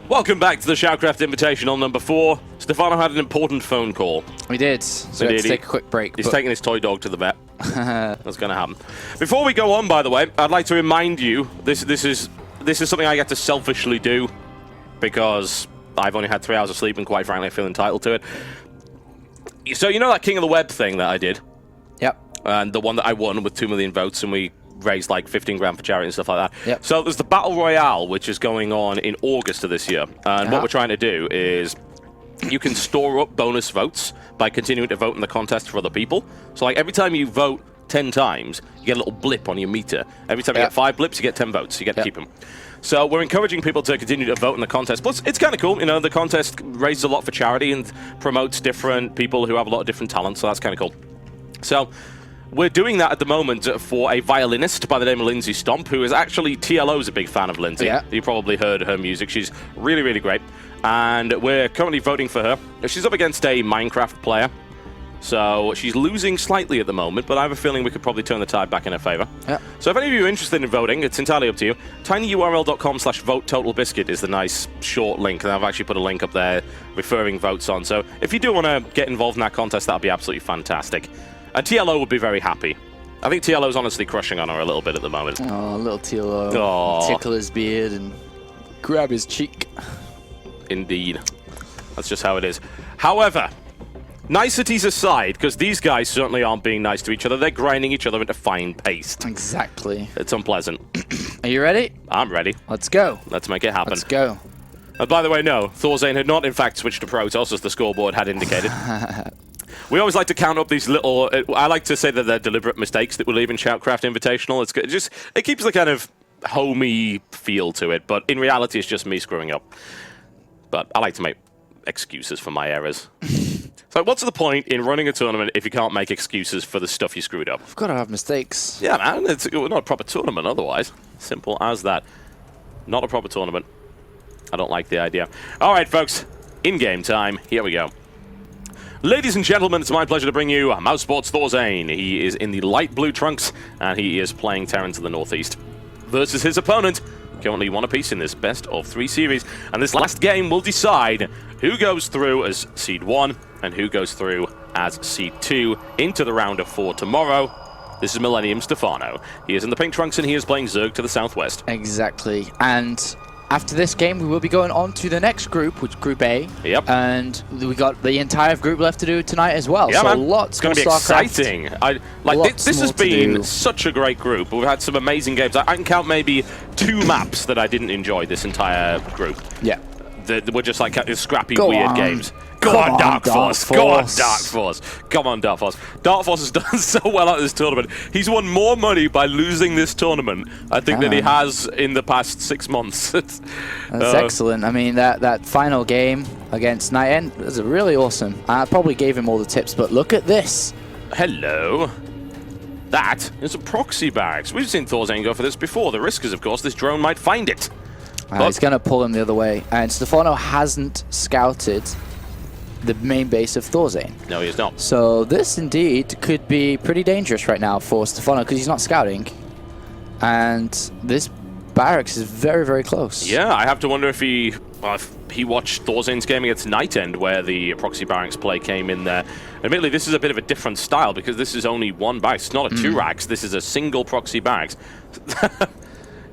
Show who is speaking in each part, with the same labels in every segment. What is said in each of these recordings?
Speaker 1: Welcome back to the SHOUTcraft Invitational number 4. Stephano had an important phone call.
Speaker 2: We did, so we had to take a quick break.
Speaker 1: He's taking his toy dog to the vet. That's going to happen. Before we go on, by the way, I'd like to remind you, this is something I get to selfishly do because I've only had 3 hours of sleep and quite frankly I feel entitled to it. So you know that King of the Web thing that I did?
Speaker 2: Yep.
Speaker 1: And the one that I won with 2 million votes and we raised like 15 grand for charity and stuff like that.
Speaker 2: Yep.
Speaker 1: So there's the Battle Royale, which is going on in August of this year. And what we're trying to do is you can store up bonus votes by continuing to vote in the contest for other people. So like every time you vote 10 times, you get a little blip on your meter. Every time you get 5 blips, you get 10 votes. You get to keep them. So we're encouraging people to continue to vote in the contest. Plus, it's kind of cool. You know, the contest raises a lot for charity and promotes different people who have a lot of different talents. So that's kind of cool. So we're doing that at the moment for a violinist by the name of Lindsay Stomp, who is actually TLO's a big fan of Lindsay. Yeah. You probably heard her music. She's really, really great. And we're currently voting for her. She's up against a Minecraft player. So she's losing slightly at the moment, but I have a feeling we could probably turn the tide back in her favor. Yeah. So if any of you are interested in voting, it's entirely up to you. tinyurl.com/vote TotalBiscuit is the nice short link, and I've actually put a link up there referring votes on. So if you do want to get involved in that contest, that would be absolutely fantastic. And TLO would be very happy. I think TLO's honestly crushing on her a little bit at the moment.
Speaker 2: Oh, little TLO. Tickle his beard and grab his cheek.
Speaker 1: Indeed. That's just how it is. However, niceties aside, because these guys certainly aren't being nice to each other, they're grinding each other into fine paste.
Speaker 2: Exactly.
Speaker 1: It's unpleasant.
Speaker 2: Are you ready?
Speaker 1: I'm ready.
Speaker 2: Let's go.
Speaker 1: Let's make it happen.
Speaker 2: Let's go.
Speaker 1: By the way, no, ThorZaIN had not in fact switched to Protoss as the scoreboard had indicated. We always like to count up these little, I like to say that they're deliberate mistakes that we leave in SHOUTcraft Invitational. It keeps the kind of homey feel to it, but in reality it's just me screwing up. But I like to make excuses for my errors. So what's the point in running a tournament if you can't make excuses for the stuff you screwed up?
Speaker 2: You've got to have mistakes.
Speaker 1: Yeah, man, it's not a proper tournament otherwise. Simple as that. Not a proper tournament. I don't like the idea. All right, folks, in-game time. Here we go. Ladies and gentlemen, it's my pleasure to bring you Mousesports ThorZaIN. He is in the light blue trunks, and he is playing Terran to the northeast. Versus his opponent, currently 1 apiece in this best-of-3 series. And this last game will decide who goes through as Seed 1 and who goes through as Seed 2 into the round of 4 tomorrow. This is Millennium Stephano. He is in the pink trunks, and he is playing Zerg to the southwest.
Speaker 2: Exactly. And after this game, we will be going on to the next group, which is Group A.
Speaker 1: Yep.
Speaker 2: And we got the entire group left to do tonight as well.
Speaker 1: Yeah,
Speaker 2: so
Speaker 1: man.
Speaker 2: lots.
Speaker 1: It's going to be exciting. This has been such a great group. We've had some amazing games. I can count maybe 2 maps that I didn't enjoy this entire group.
Speaker 2: Yeah.
Speaker 1: We're just like scrappy, weird games. Go on, Dark Force. Go on, Dark Force. Come on, Dark Force. Dark Force has done so well at this tournament. He's won more money by losing this tournament, I think, than he has in the past 6 months.
Speaker 2: That's excellent. I mean, that final game against Night End was really awesome. I probably gave him all the tips, but look at this.
Speaker 1: Hello. That is a proxy barracks. We've seen ThorZaIN go for this before. The risk is, of course, this drone might find it.
Speaker 2: He's going to pull him the other way. And Stephano hasn't scouted the main base of ThorZaIN.
Speaker 1: No, he is not.
Speaker 2: So this indeed could be pretty dangerous right now for Stephano because he's not scouting. And this barracks is very, very close.
Speaker 1: Yeah, I have to wonder if he watched ThorZaIN's game against Night End where the proxy barracks play came in there. Admittedly, this is a bit of a different style because this is only 1 barracks. It's not a 2 racks. This is a single proxy barracks.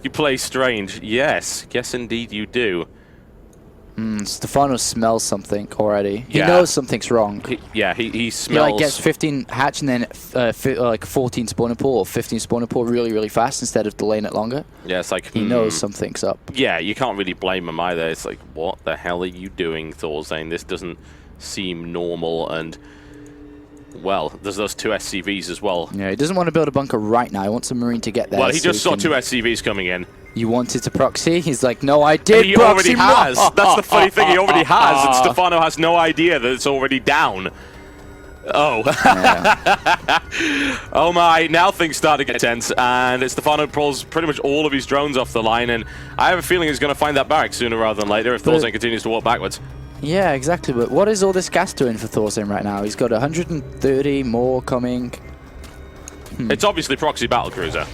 Speaker 1: You play strange. Yes. Yes, indeed you do.
Speaker 2: Stephano smells something already. He knows something's wrong.
Speaker 1: He smells...
Speaker 2: He gets 15 hatch and then like 14 spawner pool or 15 spawner pool really, really fast instead of delaying it longer.
Speaker 1: Yeah, it's like...
Speaker 2: He knows something's up.
Speaker 1: Yeah, you can't really blame him either. It's like, what the hell are you doing, ThorZaIN? This doesn't seem normal and... Well, there's those 2 SCVs as well.
Speaker 2: Yeah, he doesn't want to build a bunker right now. He wants a Marine to get there.
Speaker 1: Well, he just saw 2 SCVs coming in.
Speaker 2: You wanted to proxy? He's like, no, I did.
Speaker 1: He already has. That's the funny thing. He already has. And Stephano has no idea that it's already down. Oh. Yeah. Oh my, now things start to get tense. And Stephano pulls pretty much all of his drones off the line. And I have a feeling he's going to find that barrack sooner rather than later if ThorZaIN continues to walk backwards.
Speaker 2: Yeah, exactly. But what is all this gas doing for ThorZaIN right now? He's got 130 more coming.
Speaker 1: It's obviously proxy battlecruiser.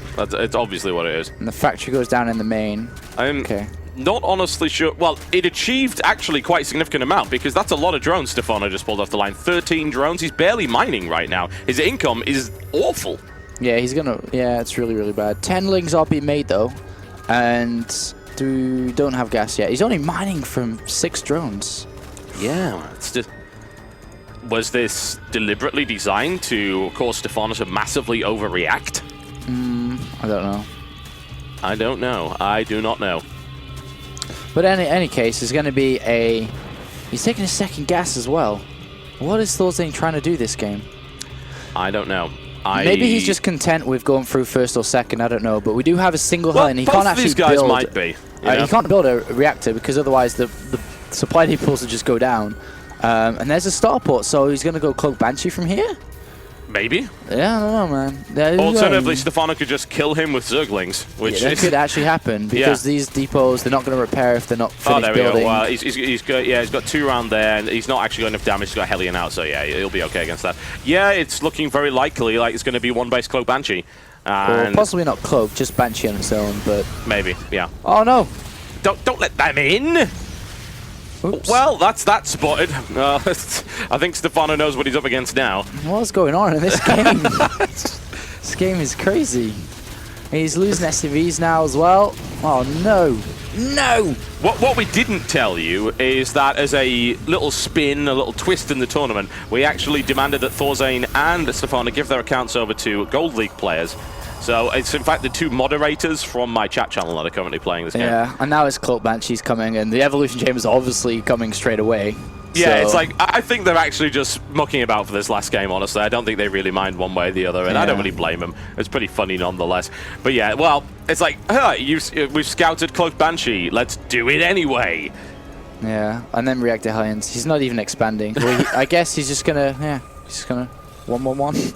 Speaker 1: It's obviously what it is.
Speaker 2: And the factory goes down in the main. Okay.
Speaker 1: Not honestly sure. Well, it achieved actually quite a significant amount because that's a lot of drones Stephano just pulled off the line. 13 drones. He's barely mining right now. His income is awful.
Speaker 2: Yeah, he's gonna. Yeah, it's really, really bad. 10 lings are being made though, and don't have gas yet. He's only mining from 6 drones.
Speaker 1: Yeah, it's just. Was this deliberately designed to cause Stephano to massively overreact?
Speaker 2: I don't know.
Speaker 1: I don't know. I do not know.
Speaker 2: But in any case, there's going to be a. He's taking a second gas as well. What is ThorZaIN trying to do this game?
Speaker 1: I don't know.
Speaker 2: Maybe he's just content with going through first or second. I don't know. But we do have a single
Speaker 1: well,
Speaker 2: hull, and he
Speaker 1: both
Speaker 2: can't
Speaker 1: of
Speaker 2: actually
Speaker 1: these guys
Speaker 2: build.
Speaker 1: Might be.
Speaker 2: He can't build a reactor because otherwise the supply depots will just go down. And there's a starport, so he's going to go cloak Banshee from here?
Speaker 1: Maybe.
Speaker 2: Yeah, I don't know, man.
Speaker 1: Alternatively, Stephano could just kill him with Zerglings, which
Speaker 2: that could actually happen because these depots, they're not going to repair if they're not finished
Speaker 1: there
Speaker 2: building.
Speaker 1: We go. Well, he's got 2 around there, and he's not actually got enough damage. He's got Hellion out, so yeah, he'll be okay against that. Yeah, it's looking very likely like it's going to be one base cloak Banshee.
Speaker 2: Or possibly not cloak, just Banshee on its own, but
Speaker 1: maybe, yeah.
Speaker 2: Oh no!
Speaker 1: Don't let them in.
Speaker 2: Oops.
Speaker 1: Well, that's that spotted. I think Stephano knows what he's up against now.
Speaker 2: What's going on in this game? This game is crazy. He's losing SCVs now as well. Oh no. No!
Speaker 1: What we didn't tell you is that as a little spin, a little twist in the tournament, we actually demanded that ThorZaIN and Stephano give their accounts over to Gold League players. So it's in fact the 2 moderators from my chat channel that are currently playing this game.
Speaker 2: Yeah, and now it's Cloak Banshee's coming, and the Evolution Chamber is obviously coming straight away.
Speaker 1: Yeah,
Speaker 2: so.
Speaker 1: It's like, I think they're actually just mucking about for this last game, honestly. I don't think they really mind one way or the other, and I don't really blame them. It's pretty funny nonetheless. But yeah, well, it's like, we've scouted Cloak Banshee, let's do it anyway.
Speaker 2: Yeah, and then Reactor Hellions. He's not even expanding. Well, I guess he's just gonna, he's just gonna 1-1-1.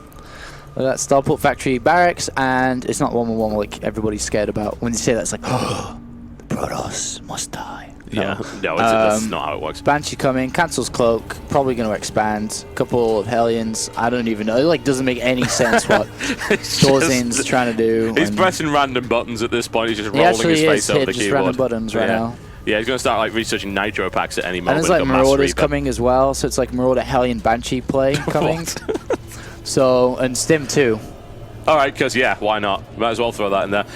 Speaker 2: That's Starport Factory Barracks, and it's not 1-1-1 like everybody's scared about. When you say that, it's like, oh, the Protoss must die.
Speaker 1: No, that's not how it works.
Speaker 2: Banshee coming, cancels Cloak, probably going to expand. Couple of Hellions, I don't even know. It like doesn't make any sense what ThorZaIN's trying to do.
Speaker 1: He's pressing random buttons at this point. He's just rolling his face over the keyboard.
Speaker 2: Random buttons right now.
Speaker 1: Yeah, he's going to start like researching nitro packs at any moment.
Speaker 2: And there's like Marauders coming as well, so it's like Marauder Hellion Banshee play coming. So, and Stim too.
Speaker 1: Alright, because yeah, why not? Might as well throw that in there.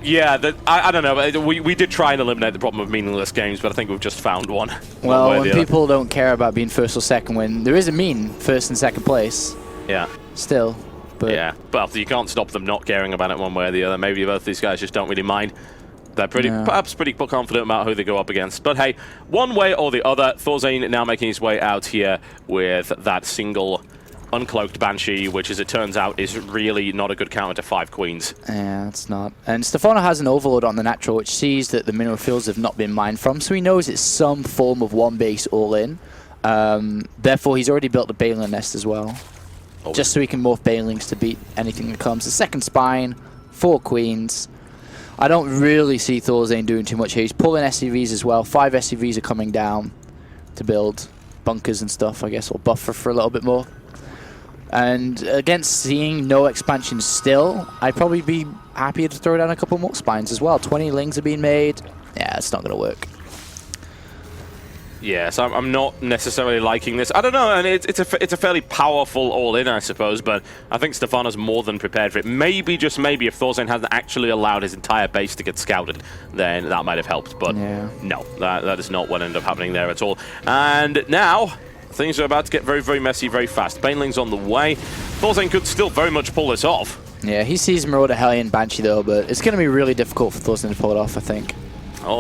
Speaker 1: Yeah, I don't know. We did try and eliminate the problem of meaningless games, but I think we've just found one.
Speaker 2: Well, when people don't care about being first or second, when there is a mean first and second place.
Speaker 1: Yeah.
Speaker 2: Still. But
Speaker 1: yeah, but you can't stop them not caring about it one way or the other. Maybe both these guys just don't really mind. They're perhaps pretty confident about who they go up against. But hey, one way or the other, ThorZaIN now making his way out here with that single uncloaked Banshee, which as it turns out is really not a good counter to 5 queens.
Speaker 2: Yeah, it's not. And Stephano has an overload on the natural, which sees that the mineral fields have not been mined from, so he knows it's some form of one base all in. Therefore, he's already built a Baling nest as well, just so he can morph Balings to beat anything that comes. The second spine, 4 queens. I don't really see ThorZaIN doing too much here. He's pulling SCVs as well. 5 SCVs are coming down to build bunkers and stuff, I guess, or buffer for a little bit more. And against seeing no expansion still, I'd probably be happy to throw down a couple more spines as well. 20 lings are being made. Yeah, it's not going to work.
Speaker 1: Yeah, so I'm not necessarily liking this. I don't know, and it's a fairly powerful all-in, I suppose, but I think Stephano's more than prepared for it. Maybe, just maybe, if ThorZaIN hasn't actually allowed his entire base to get scouted, then that might have helped. But no, that is not what ended up happening there at all. And now things are about to get very, very messy very fast. Baneling's on the way. ThorZaIN could still very much pull this off. Yeah,
Speaker 2: he sees Marauder Hellion Banshee though, but it's going to be really difficult for ThorZaIN to pull it off, I think.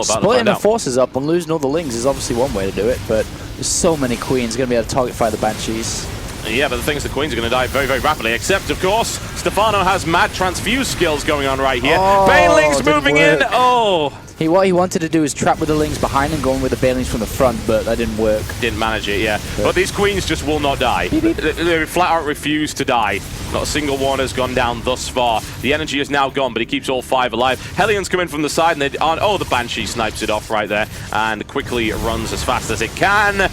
Speaker 2: Splitting the forces up and losing all the lings is obviously one way to do it, but there's so many queens going to be able to target fire the Banshees.
Speaker 1: Yeah, but the thing is the queens are going to die very, very rapidly, except, of course, Stephano has mad transfuse skills going on right here.
Speaker 2: Oh,
Speaker 1: Banelings moving in. Oh!
Speaker 2: What he wanted to do is trap with the lings behind and going with the Banelings from the front, but that didn't work.
Speaker 1: Didn't manage it, yeah. But these queens just will not die. Beep, beep. They flat out refuse to die. Not a single one has gone down thus far. The energy is now gone, but he keeps all 5 alive. Hellions come in from the side, and they aren't. Oh, the Banshee snipes it off right there, and quickly runs as fast as it can.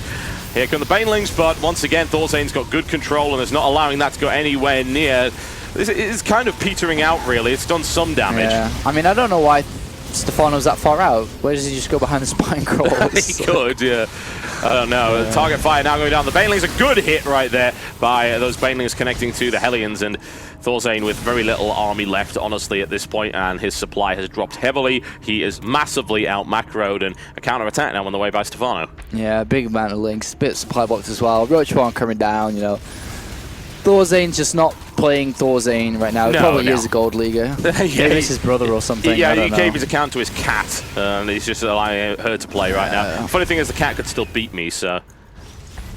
Speaker 1: Here come the Banelings, but once again, ThorZaIN's got good control and is not allowing that to go anywhere near. This is kind of petering out, really. It's done some damage.
Speaker 2: Yeah, I mean, I don't know why Stephano's that far out? Where does he just go behind the spine crawls?
Speaker 1: He could, yeah. I don't know. Yeah. Target fire now going down. The Baneling's a good hit right there by those Banelings connecting to the Hellions, and ThorZaIN with very little army left, honestly, at this point, and his supply has dropped heavily. He is massively out macroed, and a counter-attack now on the way by Stephano.
Speaker 2: Yeah, big amount of links, bit of supply box as well. Roach One coming down, you know. ThorZaIN's just not playing ThorZaIN right now. He probably is a gold leaguer.
Speaker 1: Yeah,
Speaker 2: maybe it's his brother or something.
Speaker 1: Yeah, he gave his account to his cat, and he's just allowing her to play right now. Funny thing is, the cat could still beat me, so...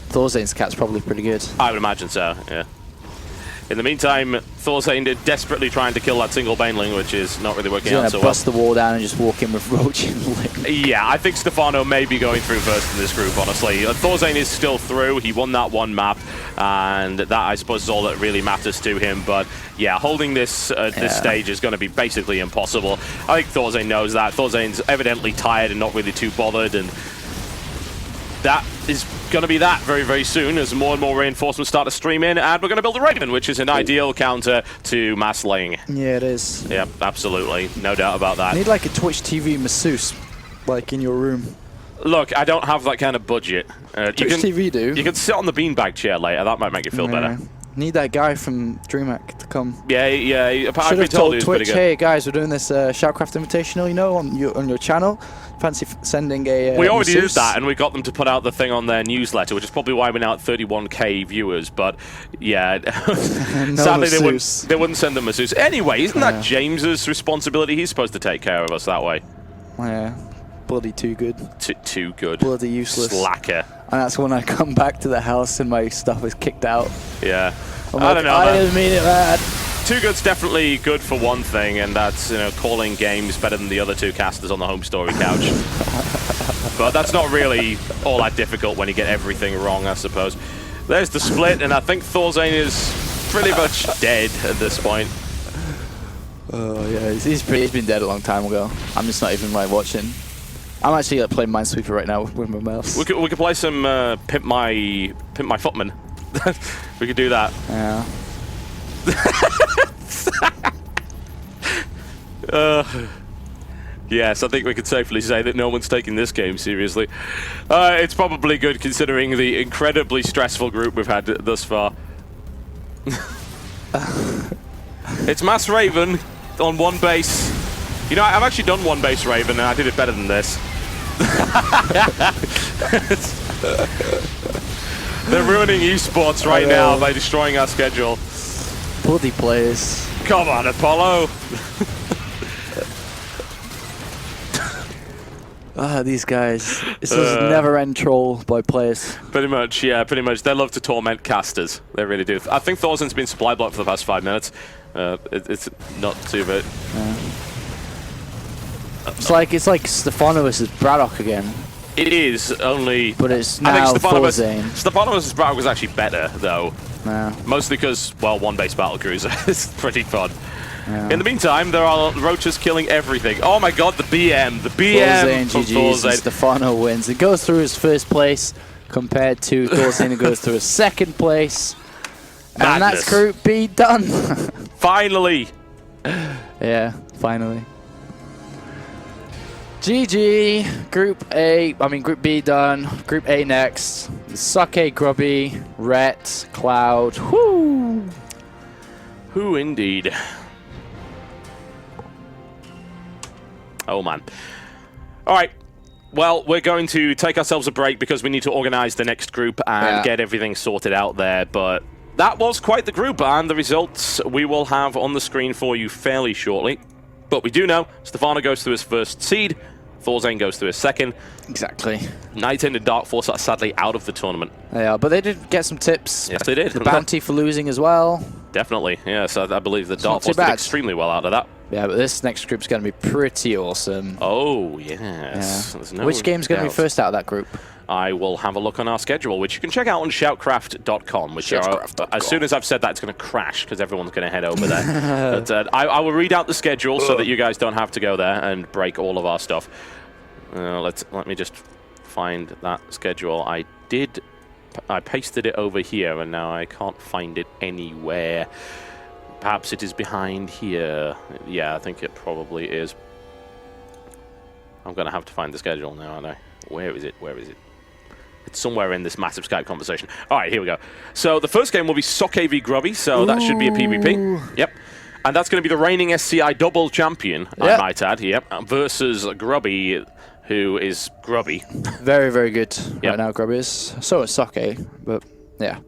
Speaker 2: ThorZaIN's cat's probably pretty good.
Speaker 1: I would imagine so, yeah. In the meantime, ThorZaIN is desperately trying to kill that single Baneling, which is not really working out so well.
Speaker 2: Bust the wall down and just walk in with Roach and Link.
Speaker 1: Yeah, I think Stephano may be going through first in this group, honestly. ThorZaIN is still through. He won that one map, and that, I suppose, is all that really matters to him. But yeah, holding this this stage is going to be basically impossible. I think ThorZaIN knows that. ThorZaIN's evidently tired and not really too bothered, and that is going to be that very, very soon as more and more reinforcements start to stream in, and we're going to build a Raven, which is an ideal counter to mass laying.
Speaker 2: Yeah, it is.
Speaker 1: Yeah, absolutely. No doubt about that.
Speaker 2: You need like a Twitch TV masseuse, like in your room.
Speaker 1: Look, I don't have that kind of budget.
Speaker 2: Twitch TV do.
Speaker 1: You can sit on the beanbag chair later. That might make you feel better.
Speaker 2: Need that guy from DreamHack to come.
Speaker 1: Yeah.
Speaker 2: Should have told Twitch, hey guys, we're doing this SHOUTcraft Invitational, you know, on your channel. Fancy sending a
Speaker 1: we already did that, and we got them to put out the thing on their newsletter, which is probably why we're now at 31k viewers. But yeah, sadly they wouldn't send them masseuse. Anyway, isn't that James's responsibility? He's supposed to take care of us that way.
Speaker 2: Yeah, bloody too good.
Speaker 1: Too good.
Speaker 2: Bloody useless.
Speaker 1: Slacker.
Speaker 2: And that's when I come back to the house and my stuff is kicked out.
Speaker 1: Yeah.
Speaker 2: I don't know. I didn't mean it bad.
Speaker 1: Too Good's definitely good for one thing, and that's, you know, calling games better than the other two casters on the home story couch. But that's not really all that difficult when you get everything wrong, I suppose. There's the split, and I think ThorZaIN is pretty much dead at this point.
Speaker 2: Oh yeah, he's been dead a long time ago. I'm just not even like watching. I'm actually playing Minesweeper right now with my mouse. We
Speaker 1: could play some Pimp My Footman. We could do that.
Speaker 2: Yeah.
Speaker 1: Yes, I think we could safely say that no one's taking this game seriously. It's probably good considering the incredibly stressful group we've had thus far. It's Mass Raven on one base. You know, I've actually done one base Raven, and I did it better than this. They're ruining esports right now by destroying our schedule.
Speaker 2: Bloody players.
Speaker 1: Come on, Apollo.
Speaker 2: These guys. This was never-end troll by players.
Speaker 1: Pretty much, yeah, pretty much. They love to torment casters. They really do. I think ThorZaIN's been supply blocked for the past 5 minutes. It's not too bad.
Speaker 2: Yeah. It's like Stephano versus Braddock again.
Speaker 1: It is, only...
Speaker 2: But it's now ThorZaIN.
Speaker 1: Stephano versus Braddock was actually better, though.
Speaker 2: Yeah.
Speaker 1: Mostly because, well, one-base battlecruiser is pretty fun.
Speaker 2: Yeah.
Speaker 1: In the meantime, there are roaches killing everything. Oh my god, the BM! The BM from ThorZaIN.
Speaker 2: Stephano wins. It goes through his first place compared to ThorZaIN. It goes through his second place.
Speaker 1: Madness.
Speaker 2: And that's Group B done.
Speaker 1: Finally!
Speaker 2: Yeah, finally. GG. Group B done. Group A next. Sake, Grubby, Rhett, Cloud. Whoo!
Speaker 1: Who indeed? Oh man. Alright. Well, we're going to take ourselves a break because we need to organize the next group and get everything sorted out there, but that was quite the group, and the results we will have on the screen for you fairly shortly. But we do know Stephano goes through his first seed, ThorZaIN goes through his second.
Speaker 2: Exactly.
Speaker 1: Nightingale and Dark Force are sadly out of the tournament.
Speaker 2: Yeah, but they did get some tips.
Speaker 1: Yes, they did.
Speaker 2: The bounty for losing as well.
Speaker 1: Definitely, yes. I believe the Dark Force did extremely well out of that.
Speaker 2: Yeah, but this next group's going to be pretty awesome.
Speaker 1: Oh, yes.
Speaker 2: Yeah. Which game's going to be first out of that group?
Speaker 1: I will have a look on our schedule, which you can check out on shoutcraft.com, which as soon as I've said that, it's going to crash because everyone's going to head over there. But I will read out the schedule so that you guys don't have to go there and break all of our stuff. Let me just find that schedule. I pasted it over here, and now I can't find it anywhere. Perhaps it is behind here. Yeah, I think it probably is. I'm going to have to find the schedule now, aren't I? Where is it? Where is it? It's somewhere in this massive Skype conversation. All right, here we go. So the first game will be SCi4 v Grubby, so that should be a PvP. Yep. And that's going to be the reigning SCI double champion, I might add, versus Grubby, who is Grubby.
Speaker 2: Very, very good right now, Grubby is. So is SCi4, but yeah.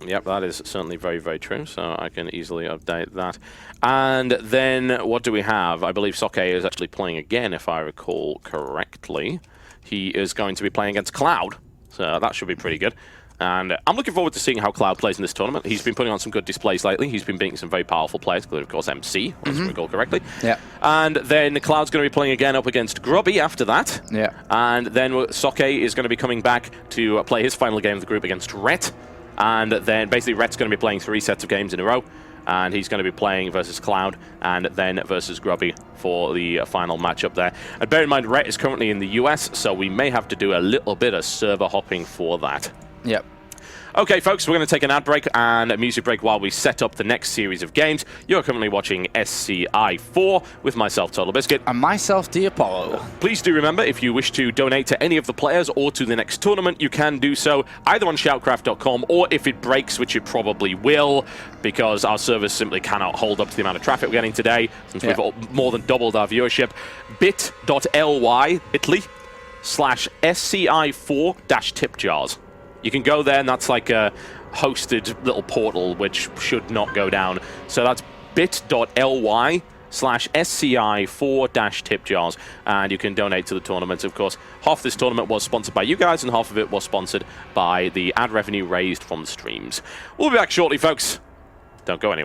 Speaker 1: Yep, that is certainly very, very true, so I can easily update that. And then what do we have? I believe SCi4 is actually playing again, if I recall correctly. He is going to be playing against Cloud, so that should be pretty good. And I'm looking forward to seeing how Cloud plays in this tournament. He's been putting on some good displays lately. He's been beating some very powerful players, including, of course, MC, if I recall correctly.
Speaker 2: Yeah.
Speaker 1: And then Cloud's going to be playing again up against Grubby after that.
Speaker 2: Yeah.
Speaker 1: And then SCi4 is going to be coming back to play his final game of the group against Rhett. And then basically Rhett's going to be playing 3 sets of games in a row. And he's going to be playing versus Cloud and then versus Grubby for the final matchup there. And bear in mind, Rhett is currently in the US, so we may have to do a little bit of server hopping for that.
Speaker 2: Yep.
Speaker 1: Okay, folks, we're going to take an ad break and a music break while we set up the next series of games. You're currently watching SCi4 with myself, TotalBiscuit.
Speaker 2: And myself, Apollo.
Speaker 1: Please do remember, if you wish to donate to any of the players or to the next tournament, you can do so either on SHOUTcraft.com or if it breaks, which it probably will, because our servers simply cannot hold up to the amount of traffic we're getting today, since we've more than doubled our viewership. bit.ly/SCi4-tipjars. You can go there, and that's like a hosted little portal, which should not go down. So that's bit.ly/SCi4-tipjars, and you can donate to the tournament. Of course, half this tournament was sponsored by you guys, and half of it was sponsored by the ad revenue raised from the streams. We'll be back shortly, folks. Don't go anywhere.